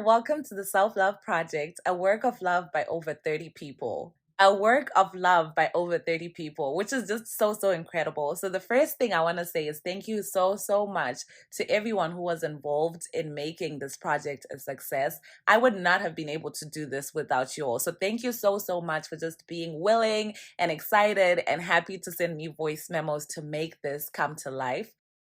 and welcome to the Self-Love Project, a work of love by over 30 people. A work of love by over 30 people, which is just so incredible. So the first thing I want to say is thank you so much to everyone who was involved in making this project a success. I would not have been able to do this without you all. So thank you so much for just being willing and excited and happy to send me voice memos to make this come to life.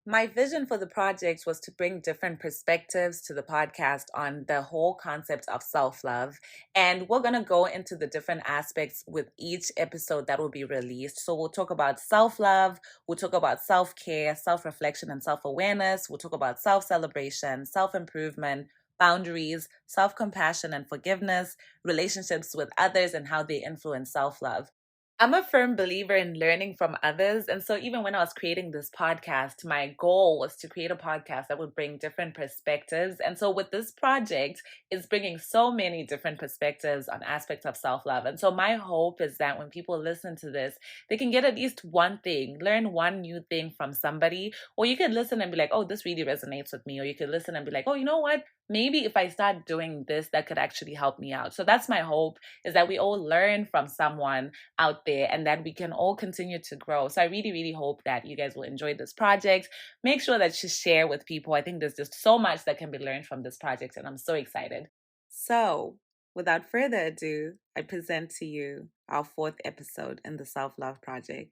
My vision for the project was to bring different perspectives to the podcast on the whole concept of self-love. And we're going to go into the different aspects with each episode that will be released. So we'll talk about self-love, we'll talk about self-care, self-reflection, and self-awareness. We'll talk about self-celebration, self-improvement, boundaries, self-compassion and forgiveness, relationships with others, and how they influence self-love. I'm a firm believer in learning from others. And so even when I was creating this podcast, my goal was to create a podcast that would bring different perspectives. And so with this project, it's bringing so many different perspectives on aspects of self-love. And so my hope is that when people listen to this, they can get at least one thing, learn one new thing from somebody, or you could listen and be like, oh, this really resonates with me. Or you could listen and be like, oh, you know what? Maybe if I start doing this, that could actually help me out. So that's my hope, is that we all learn from someone out there and that we can all continue to grow. So I really hope that you guys will enjoy this project. Make sure that you share with people. I think there's just so much that can be learned from this project, and I'm so excited. So without further ado, I present to you our 4th episode in the Self-Love Project.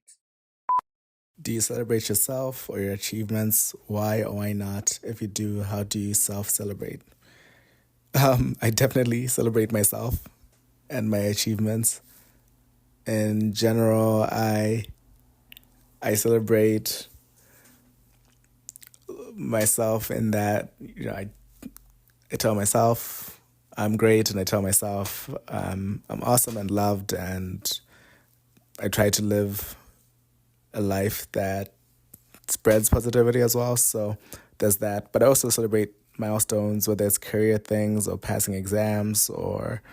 Do you celebrate yourself or your achievements? Why or why not? If you do, how do you self-celebrate? I definitely celebrate myself and my achievements. In general, I celebrate myself in that, I tell myself I'm great, and I tell myself I'm awesome and loved, and I try to live a life that spreads positivity as well. So there's that. But I also celebrate milestones, whether it's career things or passing exams or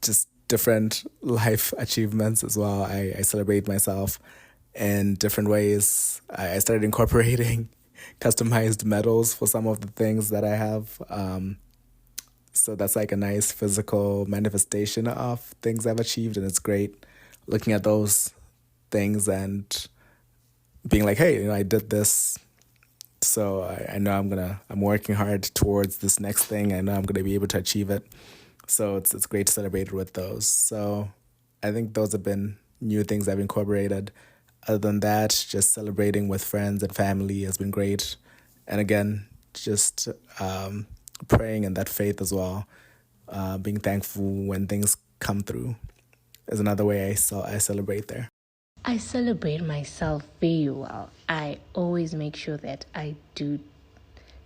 just different life achievements as well. I celebrate myself in different ways. I started incorporating customized medals for some of the things that I have. So that's like a nice physical manifestation of things I've achieved, and it's great looking at those things and being like, hey, I did this, so I know I'm working hard towards this next thing. I know I'm gonna be able to achieve it. So it's great to celebrate with those. So I think those have been new things I've incorporated. Other than that, just celebrating with friends and family has been great. And again, just praying in that faith as well. Being thankful when things come through is another way I celebrate there. I celebrate myself very well. I always make sure that I do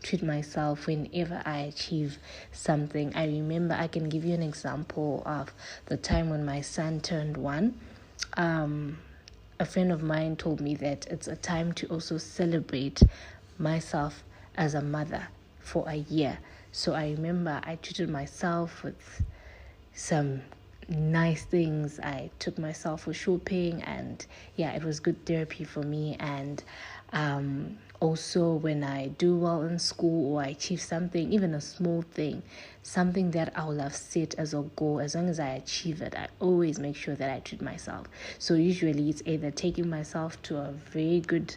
treat myself whenever I achieve something. I remember, I can give you an example of the time when my son turned 1. A friend of mine told me that it's a time to also celebrate myself as a mother for a year. So I remember I treated myself with some nice things. I took myself for shopping, and it was good therapy for me. And also when I do well in school or I achieve something, even a small thing, something that I will have set as a goal, as long as I achieve it, I always make sure that I treat myself. So usually it's either taking myself to a very good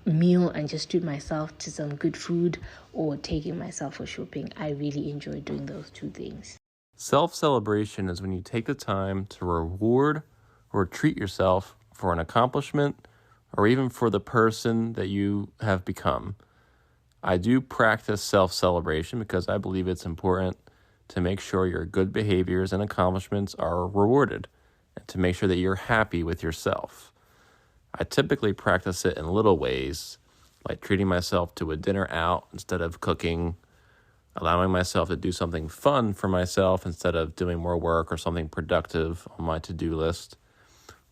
meal and just treat myself to some good food, or taking myself for shopping. I really enjoy doing those two things. Self-celebration is when you take the time to reward or treat yourself for an accomplishment or even for the person that you have become. I do practice self-celebration because I believe it's important to make sure your good behaviors and accomplishments are rewarded and to make sure that you're happy with yourself. I typically practice it in little ways, like treating myself to a dinner out instead of cooking, allowing myself to do something fun for myself instead of doing more work or something productive on my to-do list,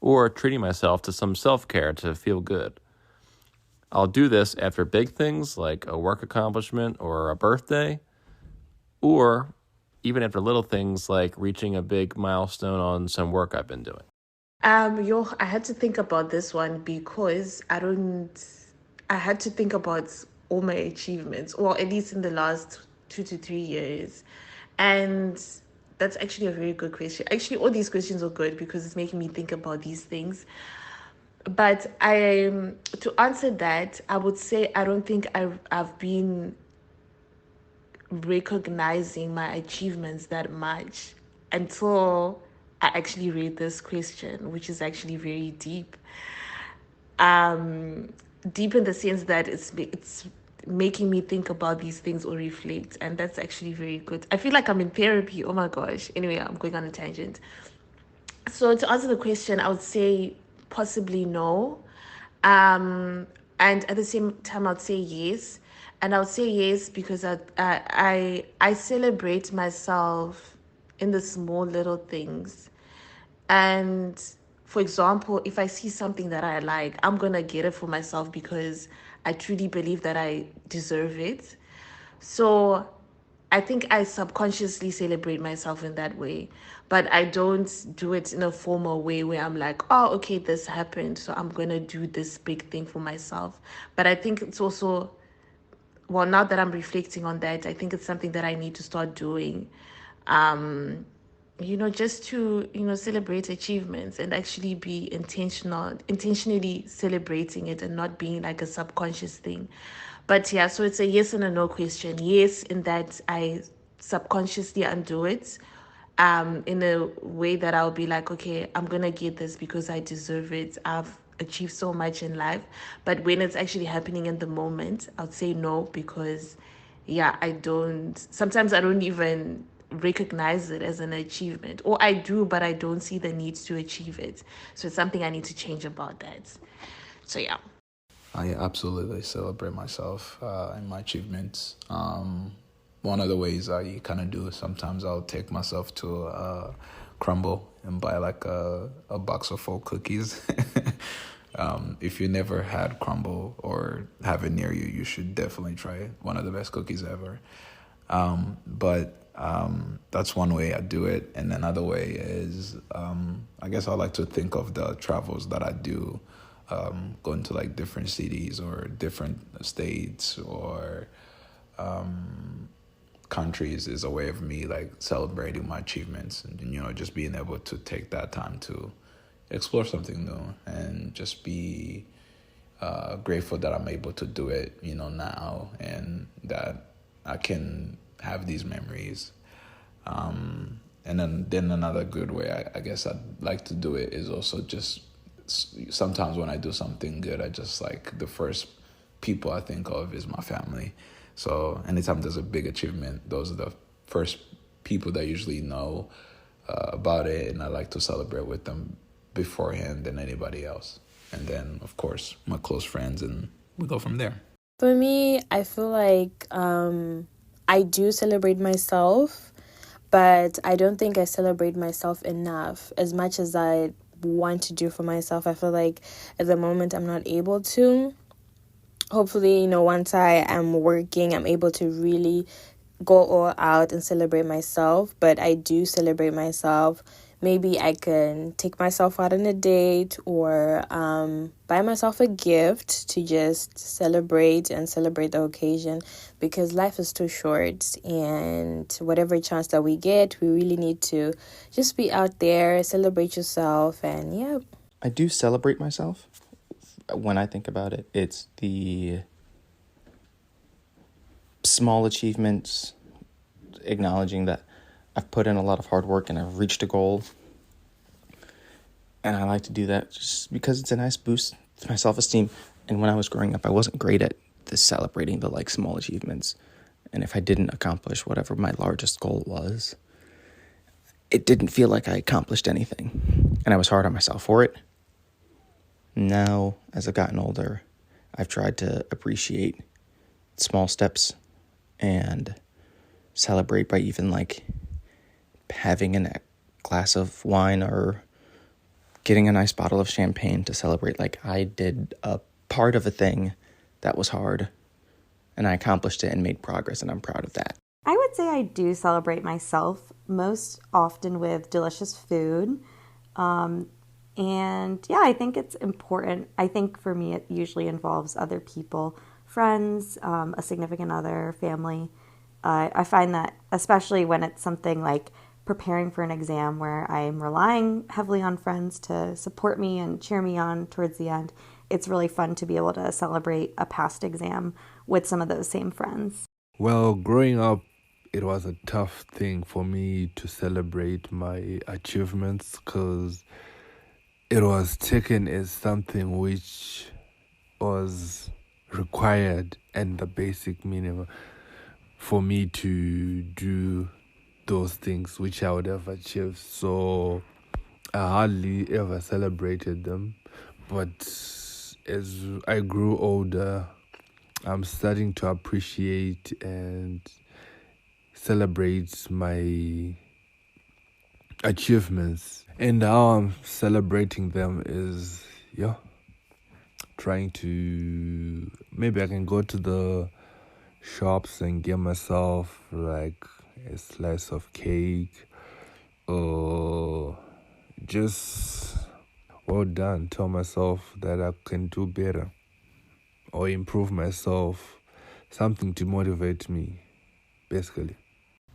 or treating myself to some self-care to feel good. I'll do this after big things like a work accomplishment or a birthday, or even after little things like reaching a big milestone on some work I've been doing. I had to think about this one because I had to think about all my achievements, or at least in the last 2 to 3 years? And that's actually a very good question. Actually, all these questions are good because it's making me think about these things. But to answer that, I would say I don't think I've been recognizing my achievements that much until I actually read this question, which is actually very deep. Deep in the sense that it's making me think about these things or reflect, and that's actually very good. I feel like I'm in therapy. Oh my gosh. Anyway, I'm going on a tangent. So to answer the question, I would say possibly no. And at the same time, I'd say yes. And I would say yes because I celebrate myself in the small little things. And for example, if I see something that I like, I'm gonna get it for myself because I truly believe that I deserve it. So I think I subconsciously celebrate myself in that way, but I don't do it in a formal way where I'm like, oh, okay, this happened, so I'm gonna do this big thing for myself. But I think it's also, well, now that I'm reflecting on that, I think it's something that I need to start doing. Just to, celebrate achievements and actually be intentionally celebrating it and not being like a subconscious thing. But yeah, so it's a yes and a no question. Yes, in that I subconsciously undo it in a way that I'll be like, okay, I'm gonna get this because I deserve it. I've achieved so much in life. But when it's actually happening in the moment, I'll say no because yeah, sometimes I don't even recognize it as an achievement, or I do, but I don't see the need to achieve it. So it's something I need to change about that. So yeah. I absolutely celebrate myself and my achievements. One of the ways I kind of do is sometimes I'll take myself to Crumble and buy like a box of 4 cookies. If you never had Crumble or have it near you, you should definitely try it. One of the best cookies ever. But that's one way I do it. And another way is, I guess I like to think of the travels that I do, going to like different cities or different states or countries is a way of me like celebrating my achievements and, just being able to take that time to explore something new and just be grateful that I'm able to do it, now, and that I can have these memories. And then another good way I guess I'd like to do it is also just sometimes when I do something good, I just like the first people I think of is my family. So anytime there's a big achievement, those are the first people that usually know about it, and I like to celebrate with them beforehand than anybody else. And then, of course, my close friends, and we go from there. For me, I feel like I do celebrate myself, but I don't think I celebrate myself enough. As much as I want to do for myself, I feel like at the moment I'm not able to. Hopefully, once I am working, I'm able to really go all out and celebrate myself. But I do celebrate myself. Maybe I can take myself out on a date or buy myself a gift to just celebrate the occasion, because life is too short, and whatever chance that we get, we really need to just be out there, celebrate yourself, and yeah. I do celebrate myself. When I think about it, it's the small achievements, acknowledging that I've put in a lot of hard work and I've reached a goal. And I like to do that just because it's a nice boost to my self-esteem. And when I was growing up, I wasn't great at celebrating the small achievements. And if I didn't accomplish whatever my largest goal was, it didn't feel like I accomplished anything. And I was hard on myself for it. Now, as I've gotten older, I've tried to appreciate small steps and celebrate by even having a glass of wine or getting a nice bottle of champagne to celebrate I did a part of a thing that was hard and I accomplished it and made progress, and I'm proud of that. I would say I do celebrate myself most often with delicious food. And yeah, I think it's important. I think for me, it usually involves other people friends, a significant other, family. I find that especially when it's something like preparing for an exam where I'm relying heavily on friends to support me and cheer me on towards the end, it's really fun to be able to celebrate a past exam with some of those same friends. Well, growing up, it was a tough thing for me to celebrate my achievements because it was taken as something which was required and the basic minimum for me to do those things which I would have achieved. So I hardly ever celebrated them. But as I grew older, I'm starting to appreciate and celebrate my achievements. And how I'm celebrating them is, trying to, maybe I can go to the shops and get myself like a slice of cake or just well done, tell myself that I can do better or improve myself, something to motivate me, basically.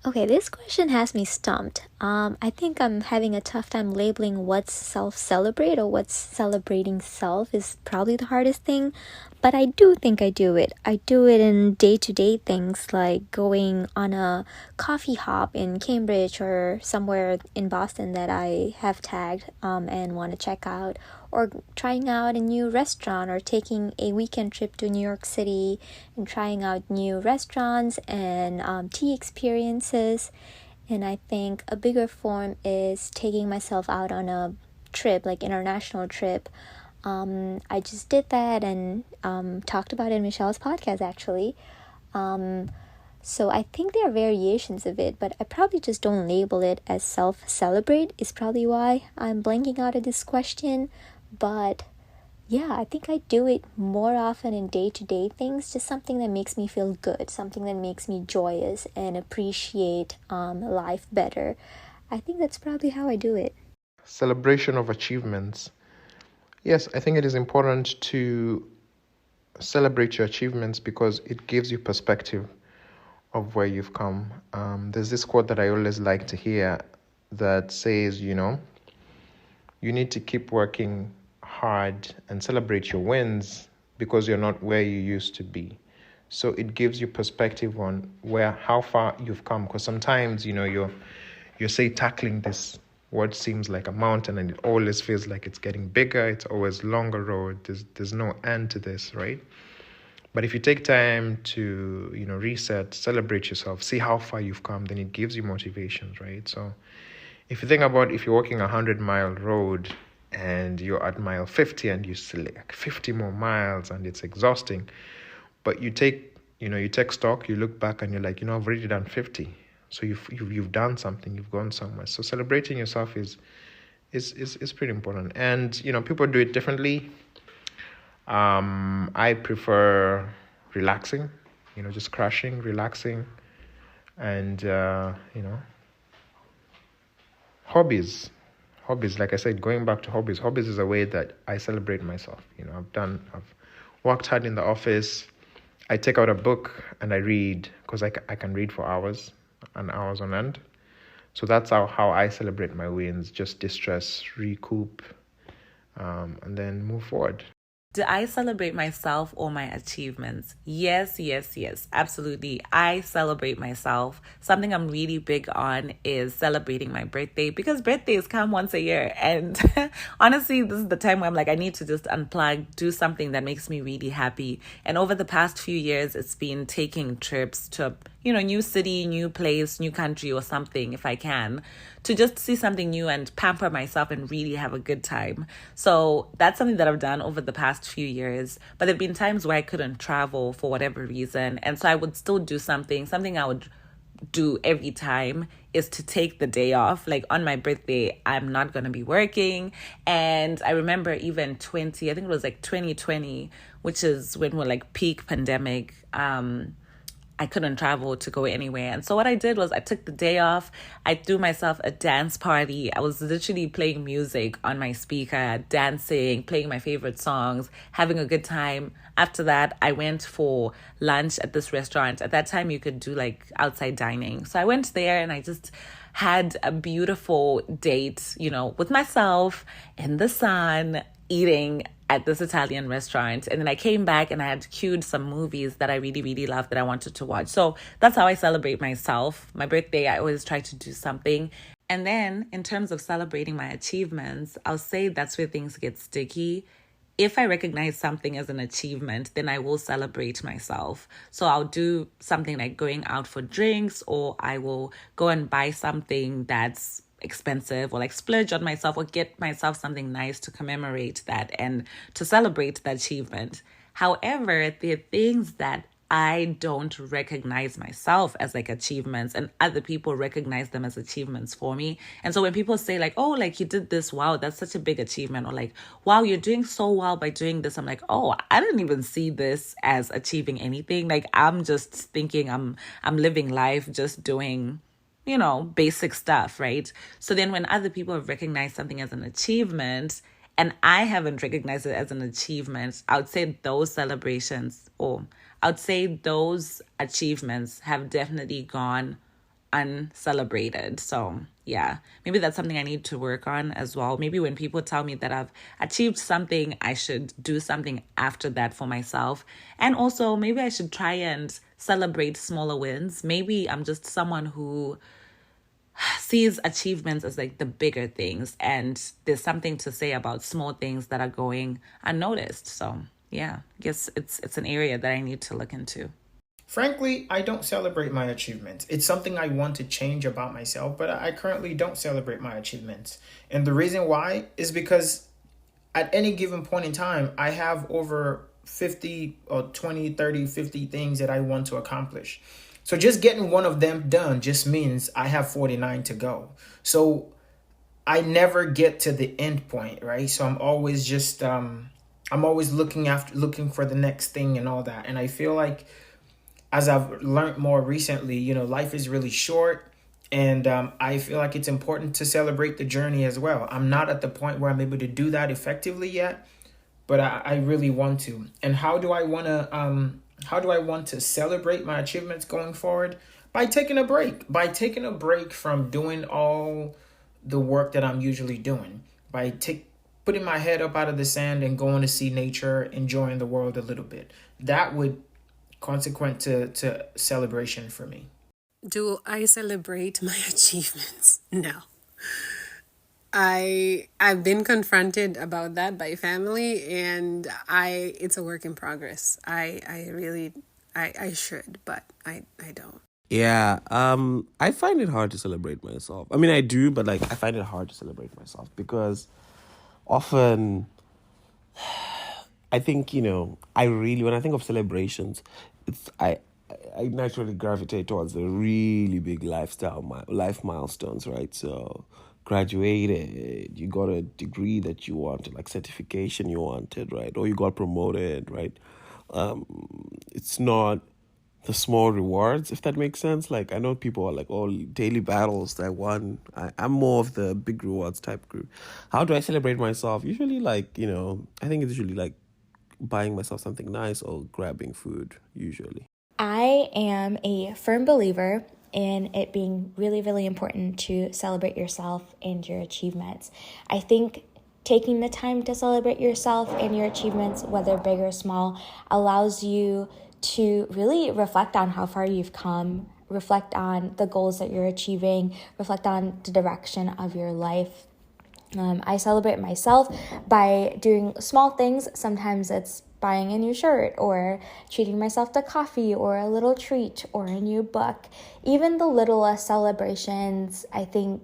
Okay, this question has me stumped. I think I'm having a tough time labeling what's self-celebrate or what's celebrating self is probably the hardest thing, but I do think I do it. I do it in day-to-day things like going on a coffee hop in Cambridge or somewhere in Boston that I have tagged and want to check out, or trying out a new restaurant, or taking a weekend trip to New York City and trying out new restaurants and tea experiences. And I think a bigger form is taking myself out on a trip, like international trip. I just did that and talked about it in Michelle's podcast, actually. So I think there are variations of it, but I probably just don't label it as self-celebrate is probably why I'm blanking out of this question. But yeah, I think I do it more often in day-to-day things, just something that makes me feel good, something that makes me joyous and appreciate life better. I think that's probably how I do it. Celebration of achievements. Yes, I think it is important to celebrate your achievements because it gives you perspective of where you've come. There's this quote that I always like to hear that says, you need to keep working hard and celebrate your wins because you're not where you used to be. So it gives you perspective on how far you've come, because sometimes you're say tackling this what seems like a mountain and it always feels like it's getting bigger, it's always longer road, there's no end to this, right? But if you take time to reset, celebrate yourself, see how far you've come, then it gives you motivations, right? So if you think about if you're walking 100-mile road and you're at mile 50 and you still like 50 more miles and it's exhausting, but you take stock, you look back and you're like, I've already done 50. So you've done something, you've gone somewhere. So celebrating yourself is pretty important. And people do it differently. I prefer relaxing, just crashing, relaxing, and hobbies. Like I said, going back to hobbies. Hobbies is a way that I celebrate myself. I've worked hard in the office. I take out a book and I read because I can read for hours and hours on end. So that's how I celebrate my wins, just distress, recoup, and then move forward. Do I celebrate myself or my achievements? Yes, absolutely. I celebrate myself. Something I'm really big on is celebrating my birthday because birthdays come once a year. And honestly, this is the time where I'm like, I need to just unplug, do something that makes me really happy. And over the past few years, it's been taking trips to, new city, new place, new country or something if I can, to just see something new and pamper myself and really have a good time. So that's something that I've done over the past few years. But there have been times where I couldn't travel for whatever reason. And so I would still do something I would do every time is to take the day off. Like on my birthday, I'm not going to be working. And I remember even 2020, which is when we're like peak pandemic. I couldn't travel to go anywhere. And so what I did was I took the day off. I threw myself a dance party. I was literally playing music on my speaker, dancing, playing my favorite songs, having a good time. After that, I went for lunch at this restaurant. At that time, you could do like outside dining. So I went there and I just had a beautiful date, with myself in the sun, eating at this Italian restaurant. And then I came back and I had queued some movies that I really, really loved that I wanted to watch. So that's how I celebrate myself. My birthday, I always try to do something. And then in terms of celebrating my achievements, I'll say that's where things get sticky. If I recognize something as an achievement, then I will celebrate myself. So I'll do something like going out for drinks, or I will go and buy something that's expensive, or like splurge on myself, or get myself something nice to commemorate that and to celebrate the achievement. However, there are things that I don't recognize myself as like achievements, and other people recognize them as achievements for me. And so when people say like, oh, like you did this, wow, that's such a big achievement, or like, wow, you're doing so well by doing this, I'm like, oh, I didn't even see this as achieving anything. Like I'm just thinking I'm living life, just doing basic stuff, right? So then when other people have recognized something as an achievement and I haven't recognized it as an achievement, I would say those celebrations, or I would say those achievements have definitely gone uncelebrated. So yeah, maybe that's something I need to work on as well. Maybe when people tell me that I've achieved something, I should do something after that for myself. And also maybe I should try and celebrate smaller wins. Maybe I'm just someone who sees achievements as like the bigger things, and there's something to say about small things that are going unnoticed. So yeah, I guess it's an area that I need to look into. Frankly, I don't celebrate my achievements. It's something I want to change about myself, but I currently don't celebrate my achievements. And the reason why is because at any given point in time, I have over 50 or 20, 30, 50 things that I want to accomplish. So just getting one of them done just means I have 49 to go. So I never get to the end point, right? So I'm always just I'm always looking for the next thing and all that. And I feel like as I've learned more recently, life is really short, and I feel like it's important to celebrate the journey as well. I'm not at the point where I'm able to do that effectively yet, but I really want to. And how do I want to celebrate my achievements going forward? By taking a break from doing all the work that I'm usually doing, by putting my head up out of the sand and going to see nature, enjoying the world a little bit. That would consequent to celebration for me. Do I celebrate my achievements? No. I've been confronted about that by family, and it's a work in progress. I should, but I don't. Yeah, I find it hard to celebrate myself. I mean, I do, but like I find it hard to celebrate myself because often I think, when I think of celebrations, I naturally gravitate towards the really big life milestones, right? So graduated, you got a degree that you wanted, like certification you wanted, right? Or you got promoted, right? It's not the small rewards, if that makes sense. Like, I know people are like, oh, daily battles that I won. I'm more of the big rewards type group. How do I celebrate myself? Usually, I think it's usually like buying myself something nice or grabbing food, usually. I am a firm believer in it being really, really important to celebrate yourself and your achievements. I think taking the time to celebrate yourself and your achievements, whether big or small, allows you to really reflect on how far you've come, reflect on the goals that you're achieving, reflect on the direction of your life. I celebrate myself by doing small things. Sometimes it's buying a new shirt, or treating myself to coffee, or a little treat, or a new book. Even the littlest celebrations, I think,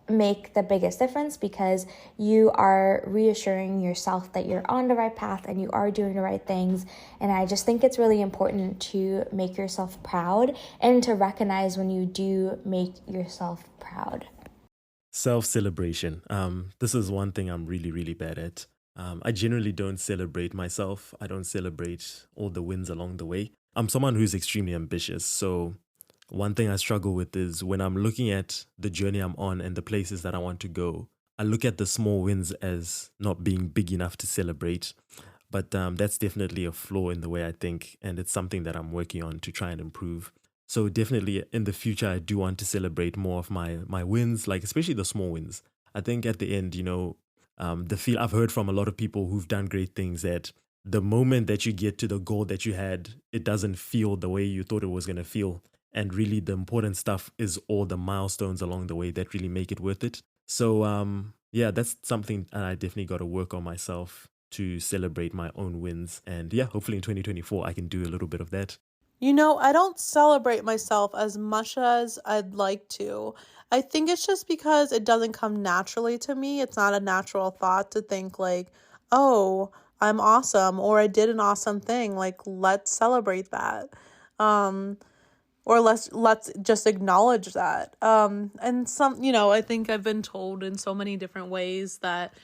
make the biggest difference, because you are reassuring yourself that you're on the right path and you are doing the right things. And I just think it's really important to make yourself proud and to recognize when you do make yourself proud. Self-celebration. This is one thing I'm really, really bad at. I generally don't celebrate myself. I don't celebrate all the wins along the way. I'm someone who's extremely ambitious. So one thing I struggle with is when I'm looking at the journey I'm on and the places that I want to go, I look at the small wins as not being big enough to celebrate. But that's definitely a flaw in the way I think, and it's something that I'm working on to try and improve. So definitely in the future, I do want to celebrate more of my wins, like especially the small wins. I think at the end, the feel I've heard from a lot of people who've done great things that the moment that you get to the goal that you had, it doesn't feel the way you thought it was going to feel. And really, the important stuff is all the milestones along the way that really make it worth it. So, yeah, that's something I definitely got to work on myself to celebrate my own wins. And yeah, hopefully in 2024, I can do a little bit of that. I don't celebrate myself as much as I'd like to. I think it's just because it doesn't come naturally to me. It's not a natural thought to think like, oh, I'm awesome, or I did an awesome thing. Like, let's celebrate that. Or let's just acknowledge that. And I think I've been told in so many different ways that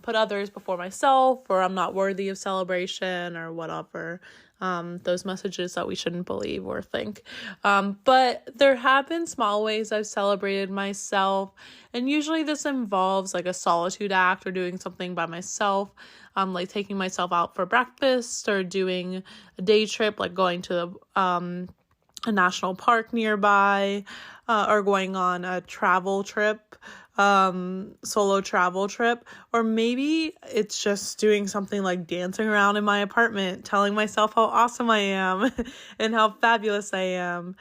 put others before myself, or I'm not worthy of celebration, or whatever. Those messages that we shouldn't believe or think. But there have been small ways I've celebrated myself, and usually this involves like a solitude act or doing something by myself, like taking myself out for breakfast or doing a day trip, like going to a national park nearby, or going on a travel trip, solo travel trip, or maybe it's just doing something like dancing around in my apartment, telling myself how awesome I am and how fabulous I am.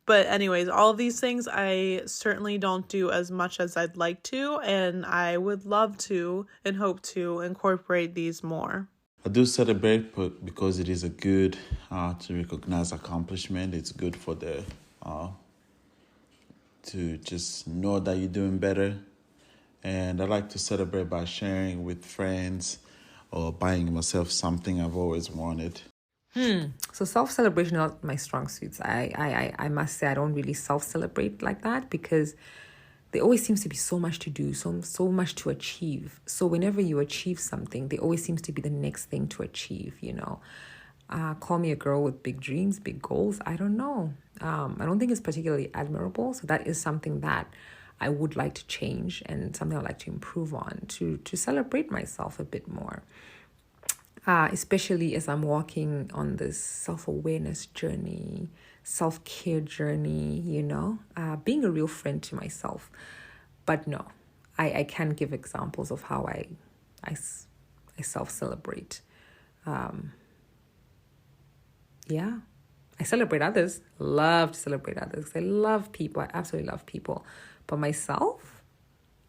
But anyways, all of these things I certainly don't do as much as I'd like to, and I would love to and hope to incorporate these more. I do celebrate because it is a good to recognize accomplishment. It's good for to just know that you're doing better. And I like to celebrate by sharing with friends or buying myself something I've always wanted. So self-celebration is not my strong suits. I must say I don't really self-celebrate like that because there always seems to be so much to do, so much to achieve. So whenever you achieve something, there always seems to be the next thing to achieve, Call me a girl with big dreams, big goals. I don't know. I don't think it's particularly admirable. So that is something that I would like to change and something I'd like to improve on to celebrate myself a bit more. Especially as I'm walking on this self-awareness journey, self-care journey, being a real friend to myself. But no, I can give examples of how I self-celebrate. Yeah, I celebrate others. Love to celebrate others. I love people. I absolutely love people. But myself,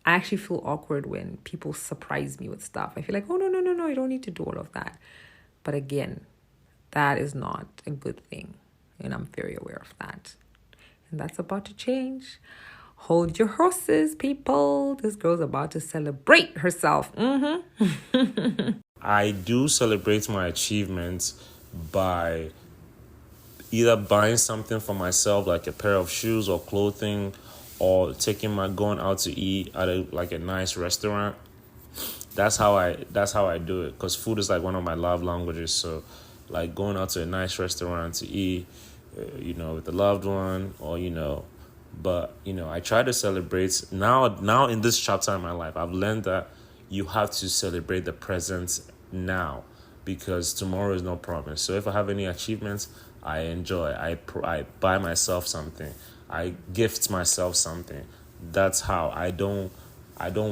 I actually feel awkward when people surprise me with stuff. I feel like, oh, no, you don't need to do all of that. But again, that is not a good thing. And I'm very aware of that. And that's about to change. Hold your horses, people. This girl's about to celebrate herself. I do celebrate my achievements by either buying something for myself, like a pair of shoes or clothing, or going out to eat at a nice restaurant. That's how I do it, because food is like one of my love languages. So like going out to a nice restaurant to eat, with a loved one, or but I try to celebrate now in this chapter in my life. I've learned that you have to celebrate the present now, because tomorrow is no promise. So if I have any achievements, I enjoy. I buy myself something. I gift myself something. That's how I don't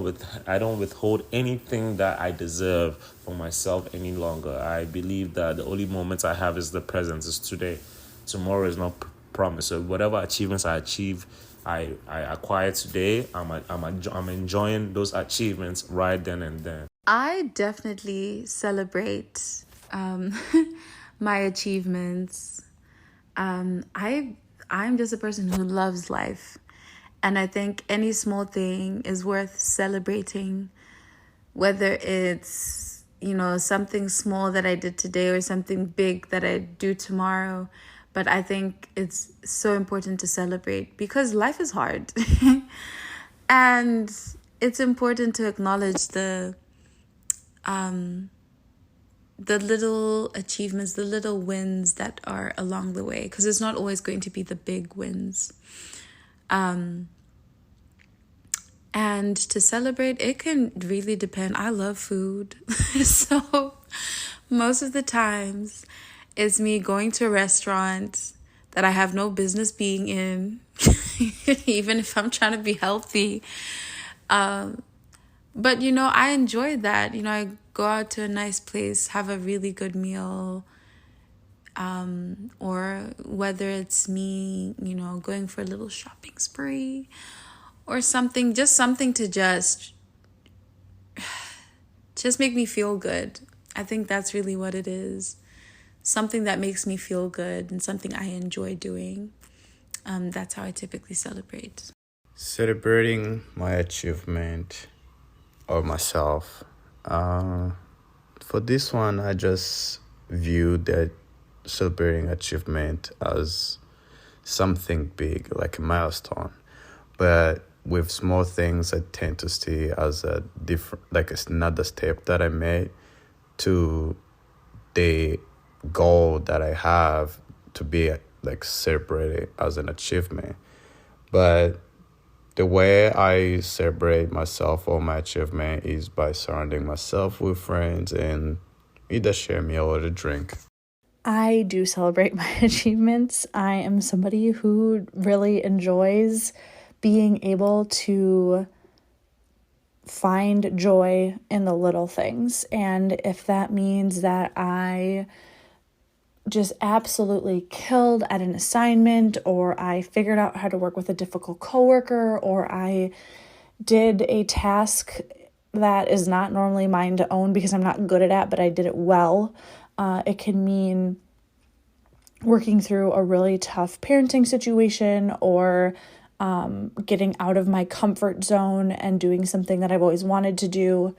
withhold anything that I deserve for myself any longer. I believe that the only moment I have is the present, is today. Tomorrow is not promise. So whatever achievements I achieve, I acquire today. I'm enjoying those achievements right then and then. I definitely celebrate my achievements. I'm just a person who loves life. And I think any small thing is worth celebrating, whether it's, something small that I did today or something big that I do tomorrow. But I think it's so important to celebrate because life is hard. And it's important to acknowledge the the little achievements, the little wins that are along the way, because it's not always going to be the big wins. And to celebrate, it can really depend. I love food. So most of the times it's me going to a restaurant that I have no business being in, even if I'm trying to be healthy. But, I enjoy that. I go out to a nice place, have a really good meal, or whether it's me, going for a little shopping spree or something, just something to just make me feel good. I think that's really what it is. Something that makes me feel good and something I enjoy doing. That's how I typically celebrate. Celebrating my achievement or myself. For this one, I just view that celebrating achievement as something big, like a milestone. But with small things, I tend to see as a different, like it's another step that I made to the goal that I have to be like celebrated as an achievement. But the way I celebrate myself or my achievement is by surrounding myself with friends and either share a meal or a drink. I do celebrate my achievements. I am somebody who really enjoys being able to find joy in the little things. And if that means that I just absolutely killed at an assignment, or I figured out how to work with a difficult coworker, or I did a task that is not normally mine to own because I'm not good at it, but I did it well. It can mean working through a really tough parenting situation, or getting out of my comfort zone and doing something that I've always wanted to do.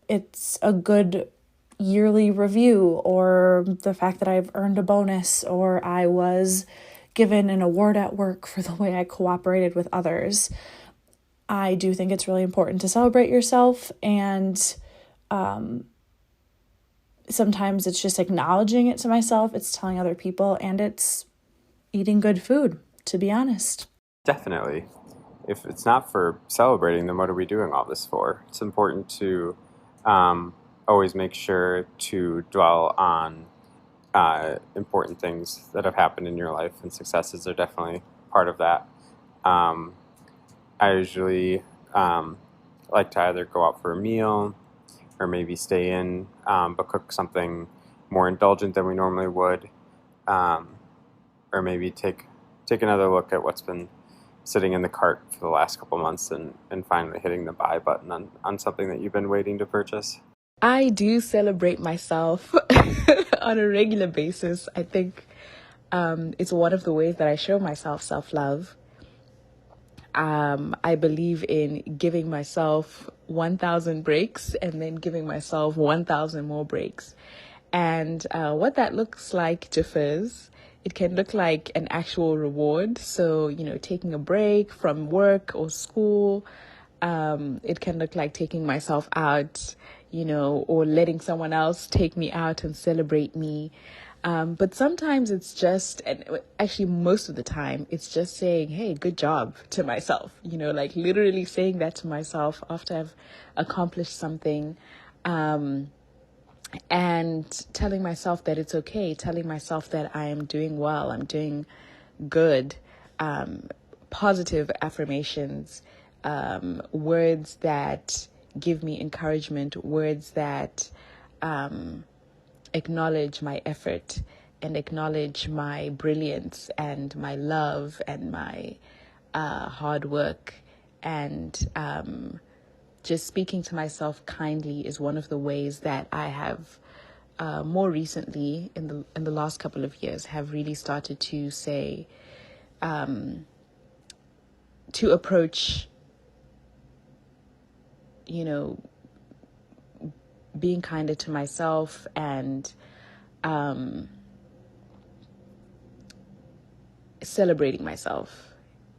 It's a good yearly review, or the fact that I've earned a bonus, or I was given an award at work for the way I cooperated with others. I do think it's really important to celebrate yourself, and sometimes it's just acknowledging it to myself, it's telling other people, and it's eating good food, to be honest. Definitely. If it's not for celebrating, then what are we doing all this for? It's important to always make sure to dwell on important things that have happened in your life, and successes are definitely part of that. I usually like to either go out for a meal or maybe stay in, but cook something more indulgent than we normally would, or maybe take another look at what's been sitting in the cart for the last couple months and finally hitting the buy button on something that you've been waiting to purchase. I do celebrate myself on a regular basis. I think it's one of the ways that I show myself self-love. I believe in giving myself 1,000 breaks and then giving myself 1,000 more breaks. And what that looks like differs. It can look like an actual reward. So, taking a break from work or school. It can look like taking myself out, or letting someone else take me out and celebrate me. But sometimes it's just, and actually most of the time, it's just saying, hey, good job to myself, like literally saying that to myself after I've accomplished something, and telling myself that it's okay, telling myself that I am doing well, I'm doing good, positive affirmations, words that give me encouragement, words that acknowledge my effort and acknowledge my brilliance and my love and my hard work. And just speaking to myself kindly is one of the ways that I have more recently in the last couple of years have really started to say, to approach, being kinder to myself and celebrating myself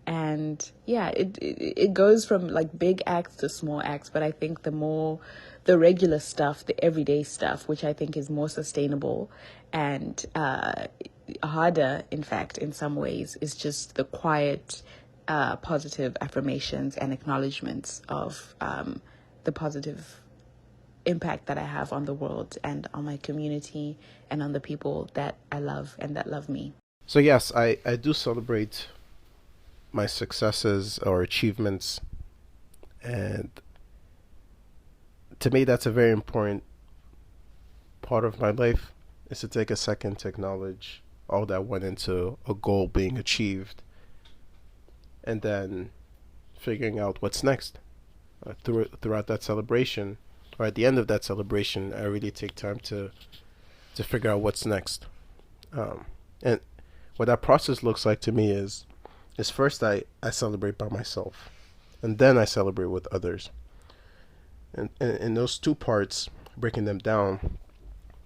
And yeah, it goes from like big acts to small acts, but I think the regular stuff, the everyday stuff, which I think is more sustainable and harder, in fact, in some ways, is just the quiet, positive affirmations and acknowledgements of the positive impact that I have on the world and on my community and on the people that I love and that love me. So yes, I do celebrate my successes or achievements, and to me that's a very important part of my life, is to take a second to acknowledge all that went into a goal being achieved, and then figuring out what's next. Throughout that celebration, or at the end of that celebration, I really take time to figure out what's next. And what that process looks like to me is first I celebrate by myself, and then I celebrate with others. And in those two parts, breaking them down,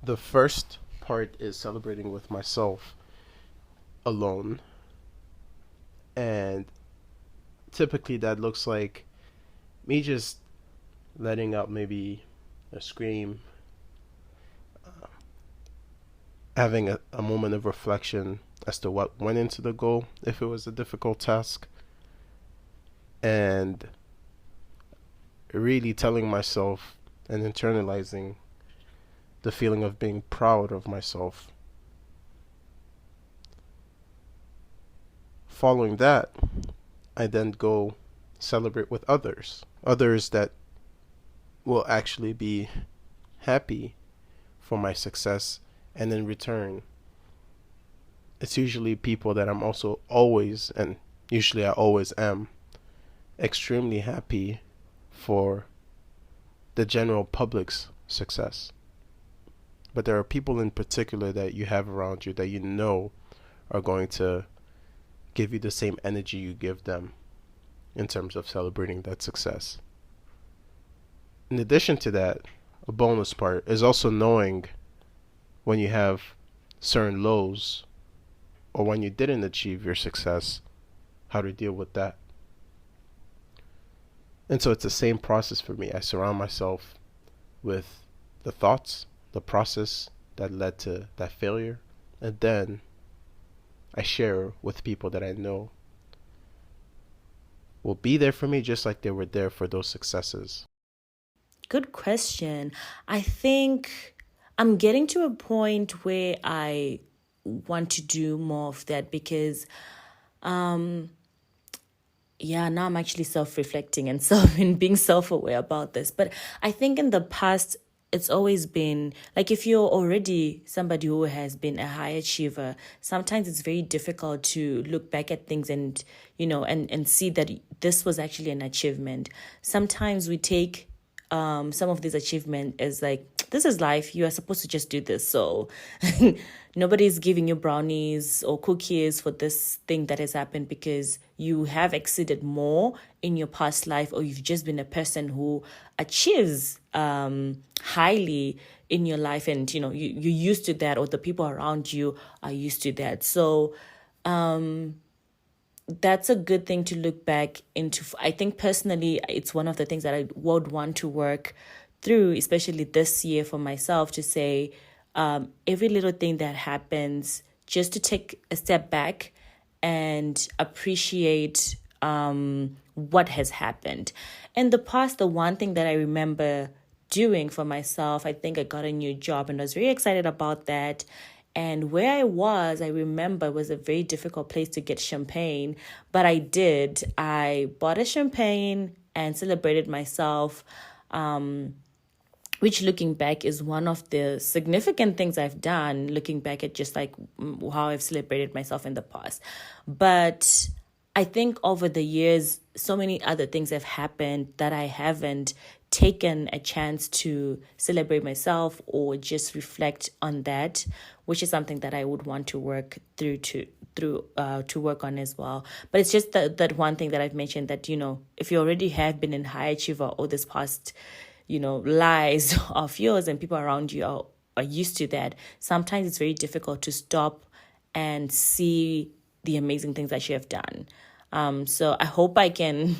the first part is celebrating with myself alone. And typically that looks like me just letting out maybe a scream, having a moment of reflection as to what went into the goal, if it was a difficult task, and really telling myself and internalizing the feeling of being proud of myself. Following that, I then go celebrate with others that will actually be happy for my success, and in return, it's usually people that I'm also always, and usually I always am, extremely happy for the general public's success. But there are people in particular that you have around you that you know are going to give you the same energy you give them in terms of celebrating that success. In addition to that, a bonus part is also knowing when you have certain lows, or when you didn't achieve your success, how to deal with that. And so it's the same process for me. I surround myself with the thoughts, the process that led to that failure, and then I share with people that I know will be there for me just like they were there for those successes. Good question. I think I'm getting to a point where I want to do more of that because, now I'm actually self-reflecting and being self-aware about this. But I think in the past, it's always been like if you're already somebody who has been a high achiever, sometimes it's very difficult to look back at things and, and see that this was actually an achievement. Sometimes we take some of these achievements as like, this is life. You are supposed to just do this. So nobody's giving you brownies or cookies for this thing that has happened because you have exceeded more in your past life, or you've just been a person who achieves highly in your life, and you're used to that, or the people around you are used to that. So that's a good thing to look back into. I think personally, it's one of the things that I would want to work through, especially this year for myself, to say every little thing that happens, just to take a step back and appreciate what has happened. In the past, the one thing that I remember doing for myself, I think I got a new job and I was very excited about that. And where I was, I remember, was a very difficult place to get champagne. But I did. I bought a champagne and celebrated myself, which looking back is one of the significant things I've done, looking back at just like how I've celebrated myself in the past. But I think over the years, so many other things have happened that I haven't taken a chance to celebrate myself or just reflect on that, which is something that I would want to work through to work on as well. But it's just that one thing that I've mentioned, that, if you already have been in high achiever all this past, lives of yours, and people around you are used to that, sometimes it's very difficult to stop and see the amazing things that you have done. So I hope I can,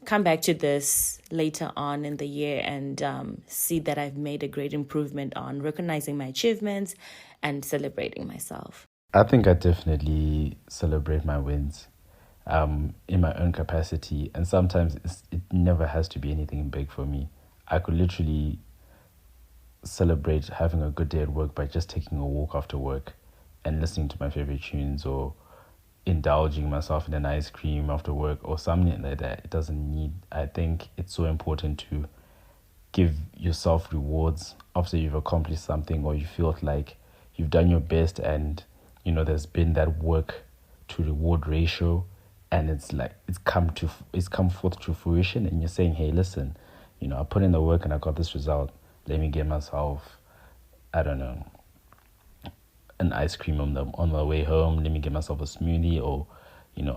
come back to this later on in the year and see that I've made a great improvement on recognizing my achievements and celebrating myself. I think I definitely celebrate my wins in my own capacity. And sometimes it never has to be anything big for me. I could literally celebrate having a good day at work by just taking a walk after work and listening to my favorite tunes, or indulging myself in an ice cream after work or something like that. It doesn't need, I think it's so important to give yourself rewards after you've accomplished something, or you feel like you've done your best and there's been that work to reward ratio, and it's come forth to fruition, and you're saying, hey, listen, I put in the work and I got this result. Let me get myself, I don't know, an ice cream on my way home. Let me get myself a smoothie, or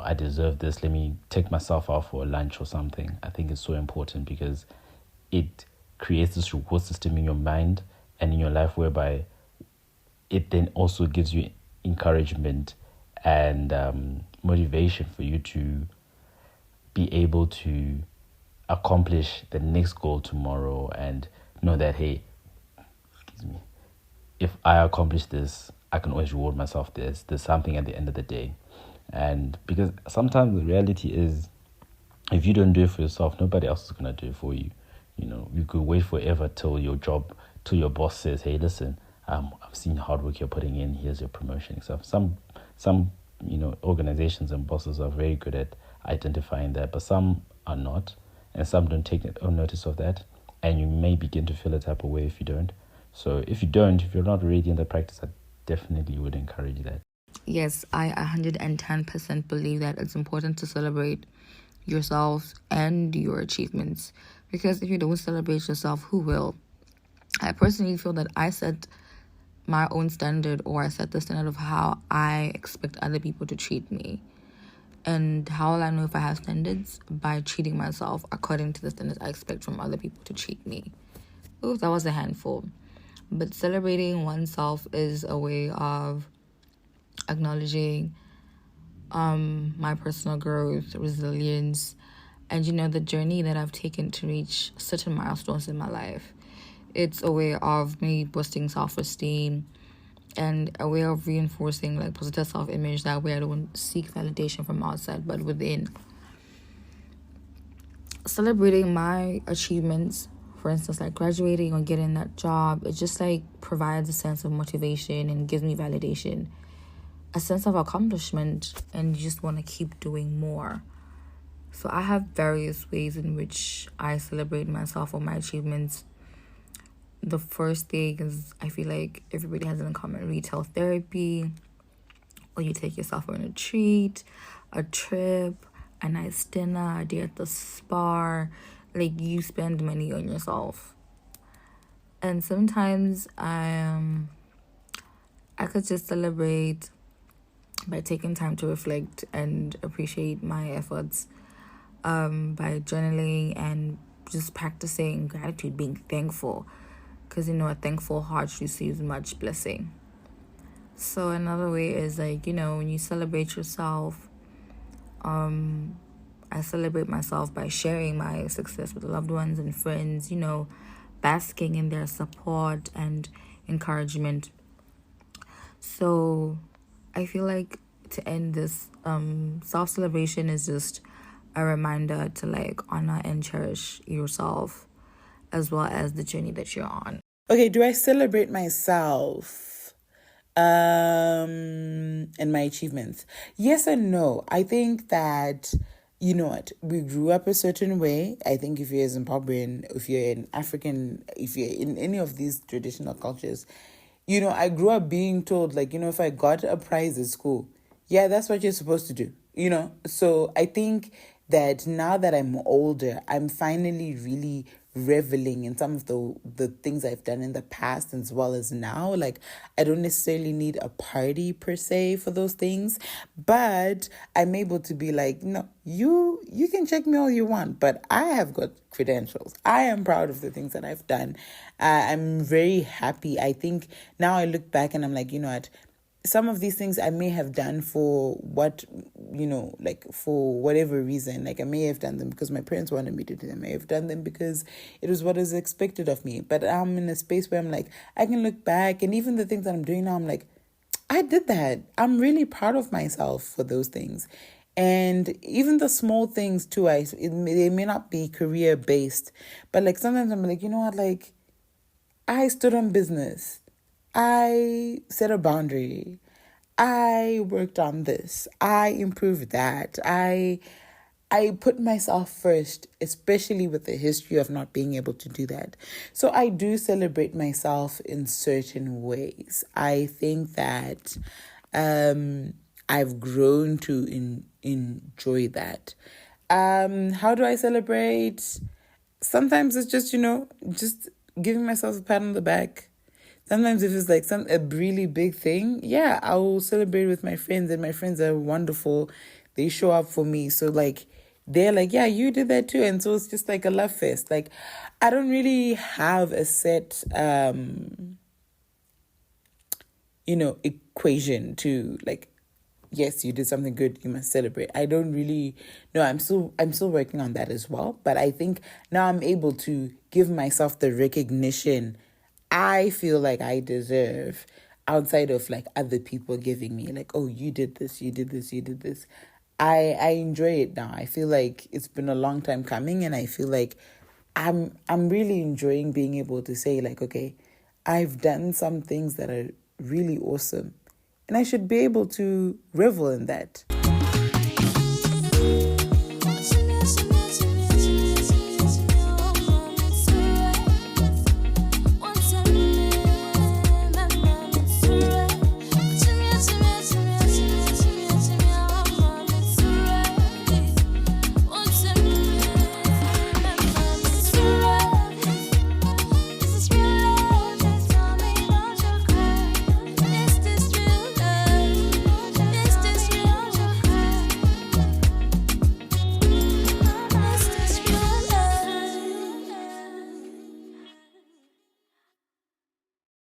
I deserve this. Let me take myself out for a lunch or something. I think it's so important because it creates this reward system in your mind and in your life, whereby it then also gives you encouragement and motivation for you to be able to accomplish the next goal tomorrow, and know that, hey, if I accomplish this, I can always reward myself this. There's something at the end of the day. And because sometimes the reality is, if you don't do it for yourself, nobody else is going to do it for you. You could wait forever till your boss says, hey, listen, I've seen the hard work you're putting in, here's your promotion. So some organizations and bosses are very good at identifying that, but some are not, and some don't take notice of that, and you may begin to feel a type of way if you don't. So if you're not already in the practice, I definitely would encourage that. Yes, I 110% believe that it's important to celebrate yourself and your achievements, because if you don't celebrate yourself, who will? I personally feel that I set my own standard, or I set the standard of how I expect other people to treat me. And how will I know if I have standards? By treating myself according to the standards I expect from other people to treat me. Ooh, that was a handful. But celebrating oneself is a way of acknowledging my personal growth, resilience, and the journey that I've taken to reach certain milestones in my life. It's a way of me boosting self-esteem and a way of reinforcing positive self-image. That way I don't seek validation from outside but within. Celebrating my achievements, for instance, like graduating or getting that job, it just provides a sense of motivation and gives me validation, a sense of accomplishment, and you just want to keep doing more. So I have various ways in which I celebrate myself or my achievements. The first thing is, I feel like everybody has it in common: retail therapy, or you take yourself on a treat, a trip, a nice dinner, a day at the spa. You spend money on yourself. And sometimes I could just celebrate by taking time to reflect and appreciate my efforts, by journaling and just practicing gratitude, being thankful, because a thankful heart receives much blessing. So another way is when you celebrate yourself, I celebrate myself by sharing my success with loved ones and friends, basking in their support and encouragement. So I feel like to end this, self-celebration is just a reminder to honor and cherish yourself, as well as the journey that you're on. Okay, do I celebrate myself and my achievements? Yes and no. I think that, we grew up a certain way. I think if you're Zimbabwean, if you're an African, if you're in any of these traditional cultures, I grew up being told, if I got a prize at school, yeah, that's what you're supposed to do, So I think that now that I'm older, I'm finally really reveling in some of the things I've done in the past as well as now. I don't necessarily need a party per se for those things, but I'm able to be no, you can check me all you want, but I have got credentials. I am proud of the things that I've done. I'm very happy. I think now I look back and I'm what? some of these things I may have done for what, like for whatever reason. Like I may have done them because my parents wanted me to do them. I may have done them because it was what is expected of me. But I'm in a space where I'm like, I can look back, and even the things that I'm doing now, I'm like, I did that. I'm really proud of myself for those things. And even the small things too, they may not be career based, but like sometimes I'm like, you know what, like I stood on business. I set a boundary. I worked on this. I improved that. I put myself first, especially with the history of not being able to do that. So I do celebrate myself in certain ways. I think that I've grown to enjoy that. How do I celebrate? Sometimes it's just, just giving myself a pat on the back. Sometimes if it's like a really big thing, yeah, I will celebrate with my friends, and my friends are wonderful. They show up for me. So like, they're like, yeah, you did that too. And so it's just like a love fest. Like, I don't really have a set, equation to like, yes, you did something good, you must celebrate. I don't really know. I'm still working on that as well. But I think now I'm able to give myself the recognition I feel like I deserve, outside of like other people giving me like, oh, you did this, you did this, you did this. I enjoy it now. I feel like it's been a long time coming, and I feel like I'm really enjoying being able to say like, okay, I've done some things that are really awesome, and I should be able to revel in that.